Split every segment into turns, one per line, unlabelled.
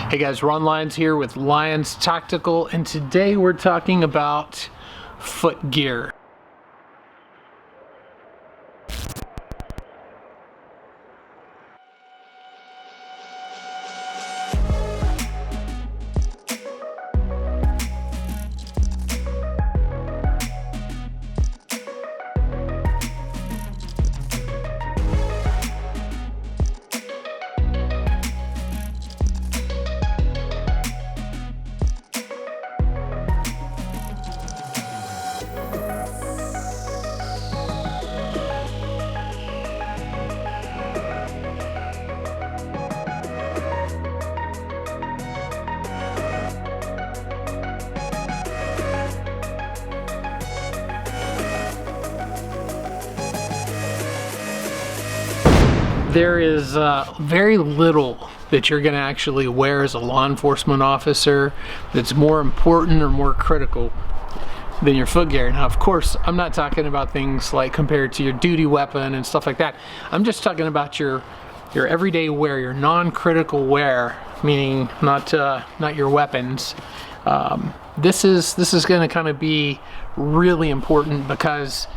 Hey guys, Ron Lyons here with Lyons Tactical, and today we're talking about foot gear. There is very little that you're going to actually wear as a law enforcement officer that's more important or more critical than your foot gear. Now, of course, I'm not talking about things like compared to your duty weapon and stuff like that. I'm just talking about your everyday wear, your non-critical wear, meaning not your weapons. This is going to kind of be really important because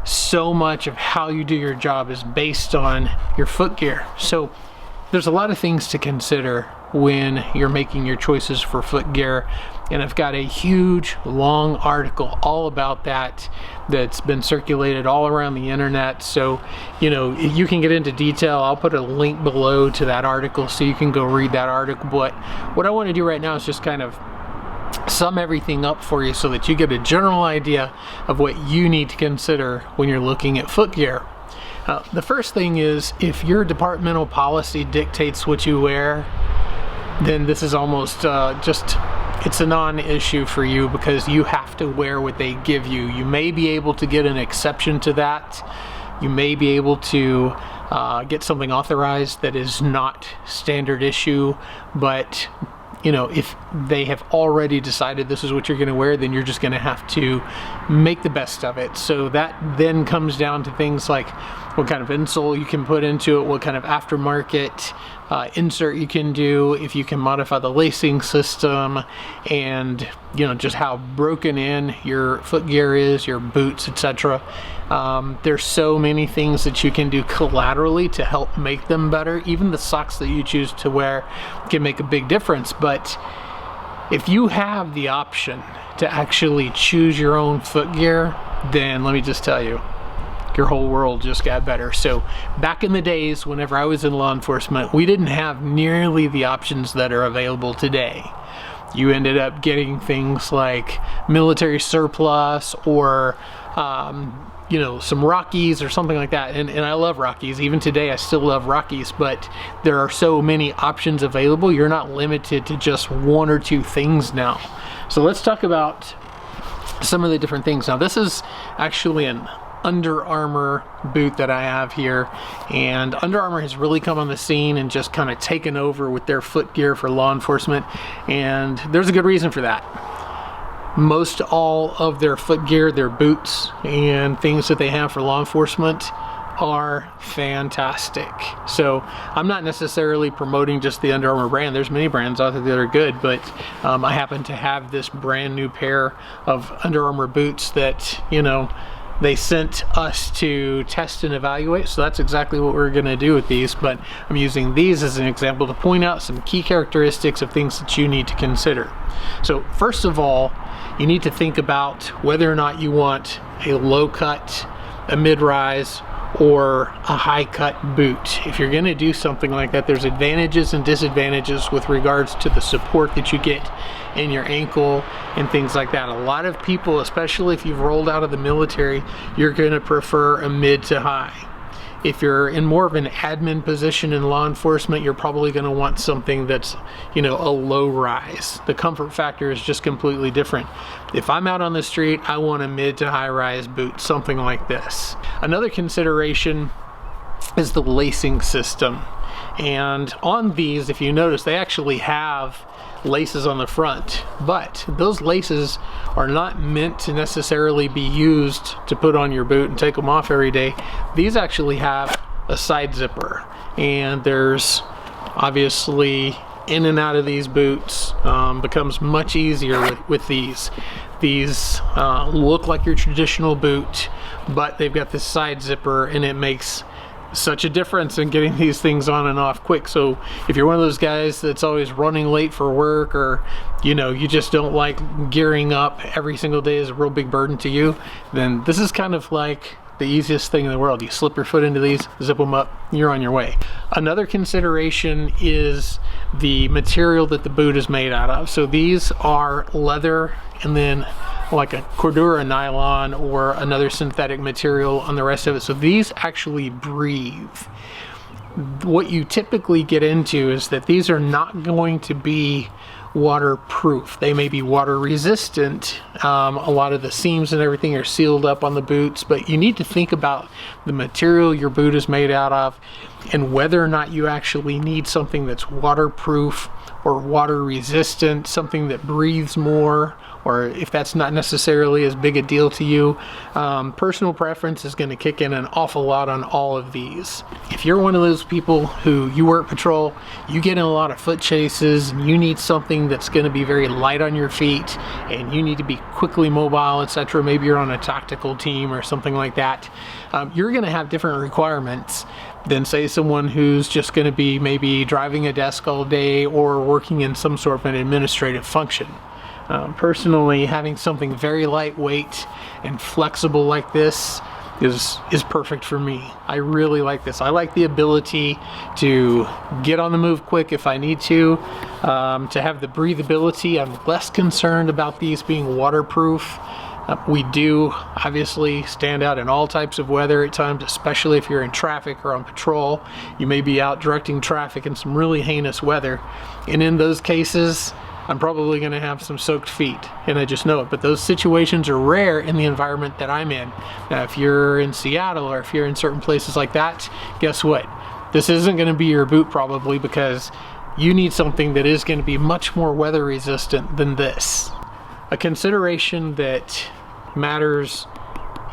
so much of how you do your job is based on your foot gear. So there's a lot of things to consider when you're making your choices for foot gear, and I've got a huge long article all about that that's been circulated all around the internet. So you can get into detail. I'll put a link below to that article so you can go read that article. But what I want to do right now is just kind of sum everything up for you so that you get a general idea of what you need to consider when you're looking at foot gear. The first thing is, if your departmental policy dictates what you wear, then this is almost it's a non-issue for you because you have to wear what they give you. You may be able to get an exception to that. You may be able to get something authorized that is not standard issue, but if they have already decided this is what you're going to wear, then you're just going to have to make the best of it. So that then comes down to things like what kind of insole you can put into it, what kind of aftermarket insert you can do, if you can modify the lacing system, and just how broken in your foot gear is, your boots, etc. There's so many things that you can do collaterally to help make them better. Even the socks that you choose to wear can make a big difference. But if you have the option to actually choose your own foot gear, then let me just tell you, your whole world just got better. So back in the days, whenever I was in law enforcement, we didn't have nearly the options that are available today. You ended up getting things like military surplus or some Rockies or something like that. And I love Rockies. Even today, I still love Rockies, but there are so many options available. You're not limited to just one or two things now. So let's talk about some of the different things. Now, this is actually an Under Armour boot that I have here, and Under Armour has really come on the scene and just kind of taken over with their foot gear for law enforcement, and there's a good reason for that. Most all of their foot gear, their boots and things that they have for law enforcement are fantastic. So I'm not necessarily promoting just the Under Armour brand. There's many brands out there that are good, but I happen to have this brand new pair of Under Armour boots that they sent us to test and evaluate, so that's exactly what we're going to do with these. But I'm using these as an example to point out some key characteristics of things that you need to consider. So first of all, you need to think about whether or not you want a low cut, a mid-rise, or a high cut boot. If you're going to do something like that, there's advantages and disadvantages with regards to the support that you get in your ankle and things like that. A lot of people, especially if you've rolled out of the military, you're going to prefer a mid to high. If you're in more of an admin position in law enforcement, you're probably going to want something that's a low rise. The comfort factor is just completely different. If I'm out on the street, I want a mid to high rise boot, something like this. Another consideration is the lacing system. And on these, if you notice, they actually have laces on the front, but those laces are not meant to necessarily be used to put on your boot and take them off every day. These actually have a side zipper, and there's obviously in and out of these boots becomes much easier with these. These look like your traditional boot, but they've got this side zipper, and it makes such a difference in getting these things on and off quick. So if you're one of those guys that's always running late for work, or you just don't like gearing up every single day is a real big burden to you, then this is kind of like the easiest thing in the world. You slip your foot into these, zip them up, you're on your way. Another consideration is the material that the boot is made out of. So these are leather, and then like a Cordura nylon or another synthetic material on the rest of it. So these actually breathe. What you typically get into is that these are not going to be waterproof. They may be water resistant. A lot of the seams and everything are sealed up on the boots, but you need to think about the material your boot is made out of and whether or not you actually need something that's waterproof or water resistant, something that breathes more, or if that's not necessarily as big a deal to you. Personal preference is going to kick in an awful lot on all of these. If you're one of those people who you work patrol, you get in a lot of foot chases, and you need something that's going to be very light on your feet, and you need to be quickly mobile, etc. Maybe you're on a tactical team or something like that. You're going to have different requirements than, say, someone who's just going to be maybe driving a desk all day or working in some sort of an administrative function. Personally, having something very lightweight and flexible like this is perfect for me. I really like this. I like the ability to get on the move quick if I need to have the breathability. I'm less concerned about these being waterproof. We do obviously stand out in all types of weather at times, especially if you're in traffic or on patrol. You may be out directing traffic in some really heinous weather, and in those cases I'm probably going to have some soaked feet, and I just know it. But those situations are rare in the environment that I'm in. Now, if you're in Seattle or if you're in certain places like that, guess what? This isn't going to be your boot probably, because you need something that is going to be much more weather resistant than this. A consideration that matters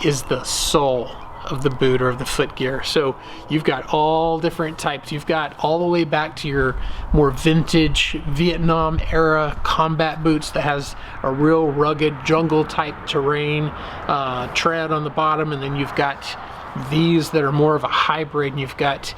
is the sole of the boot or of the footgear. So you've got all different types. You've got all the way back to your more vintage Vietnam era combat boots that has a real rugged jungle type terrain tread on the bottom, and then you've got these that are more of a hybrid, and you've got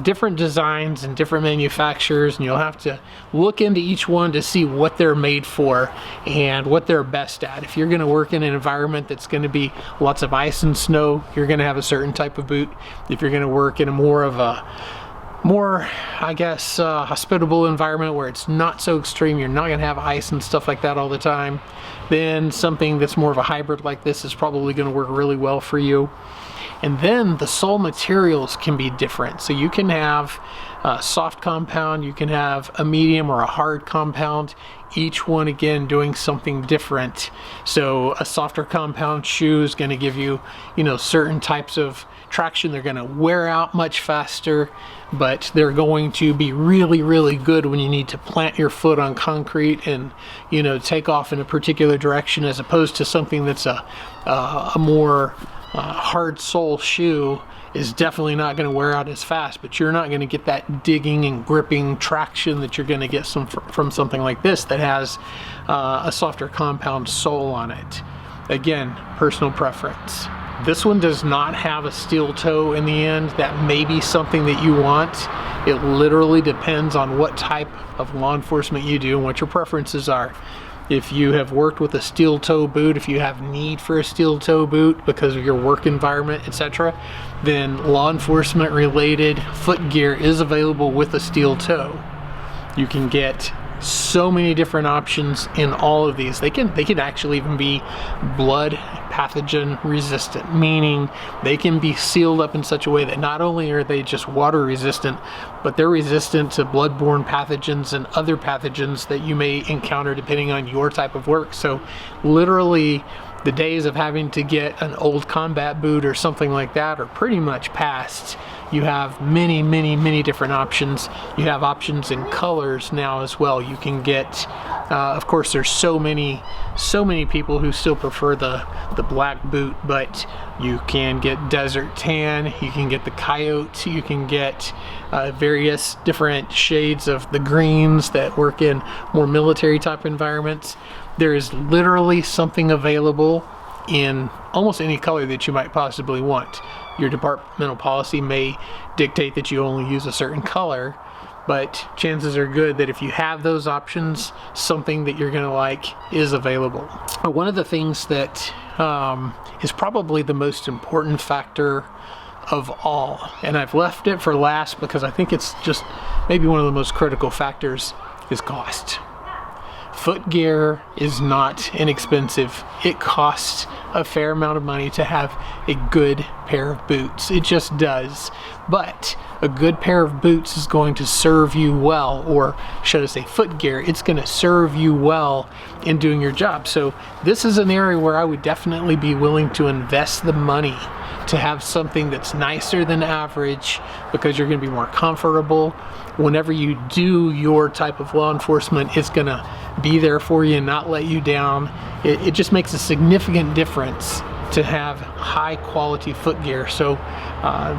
different designs and different manufacturers, and you'll have to look into each one to see what they're made for and what they're best at. If you're going to work in an environment that's going to be lots of ice and snow, you're going to have a certain type of boot. If you're going to work in a more, I guess, hospitable environment where it's not so extreme, you're not going to have ice and stuff like that all the time, then something that's more of a hybrid like this is probably going to work really well for you. And then the sole materials can be different. So you can have a soft compound, you can have a medium or a hard compound, each one again doing something different. So a softer compound shoe is going to give you, certain types of traction. They're going to wear out much faster, but they're going to be really, really good when you need to plant your foot on concrete and, take off in a particular direction, as opposed to something that's a more hard sole shoe is definitely not going to wear out as fast, but you're not going to get that digging and gripping traction that you're going to get from something like this that has a softer compound sole on it. Again, personal preference. This one does not have a steel toe in the end. That may be something that you want. It literally depends on what type of law enforcement you do and what your preferences are. If you have worked with a steel toe boot, if you have need for a steel toe boot because of your work environment, etc., then law enforcement related footgear is available with a steel toe. You can get so many different options in all of these. They can actually even be blood pathogen resistant, meaning they can be sealed up in such a way that not only are they just water resistant, but they're resistant to bloodborne pathogens and other pathogens that you may encounter depending on your type of work. So literally the days of having to get an old combat boot or something like that are pretty much past. You have many, many, many different options. You have options in colors now as well. You can get Of course, there's so many people who still prefer the black boot, but you can get desert tan, you can get the coyote, you can get various different shades of the greens that work in more military type environments. There is literally something available in almost any color that you might possibly want. Your departmental policy may dictate that you only use a certain color, but chances are good that if you have those options, something that you're gonna like is available. One of the things that is probably the most important factor of all, and I've left it for last because I think it's just maybe one of the most critical factors, is cost. Footgear is not inexpensive. It costs a fair amount of money to have a good pair of boots. It just does. But a good pair of boots is going to serve you well, or should I say footgear, it's going to serve you well in doing your job. So this is an area where I would definitely be willing to invest the money to have something that's nicer than average, because you're going to be more comfortable. Whenever you do your type of law enforcement, it's going to be there for you and not let you down. It just makes a significant difference to have high quality footgear. So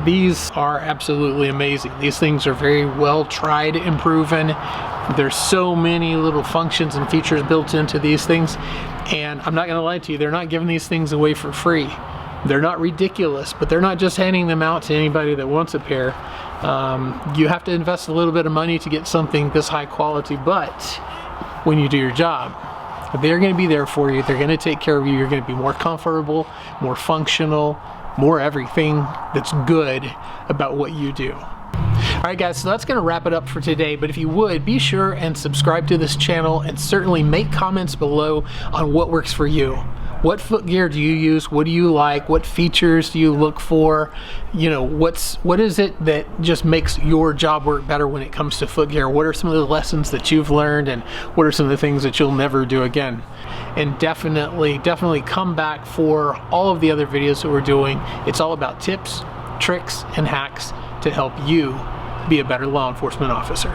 these are absolutely amazing. These things are very well tried and proven. There's so many little functions and features built into these things, and I'm not going to lie to you, they're not giving these things away for free. They're not ridiculous, but they're not just handing them out to anybody that wants a pair. You have to invest a little bit of money to get something this high quality, but when you do your job, they're going to be there for you. They're going to take care of you. You're going to be more comfortable, more functional, more everything that's good about what you do. All right, guys, so that's going to wrap it up for today. But if you would, be sure and subscribe to this channel, and certainly make comments below on what works for you. What footgear do you use? What do you like? What features do you look for? You know, what is it that just makes your job work better when it comes to footgear? What are some of the lessons that you've learned, and what are some of the things that you'll never do again? And definitely come back for all of the other videos that we're doing. It's all about tips, tricks, and hacks to help you be a better law enforcement officer.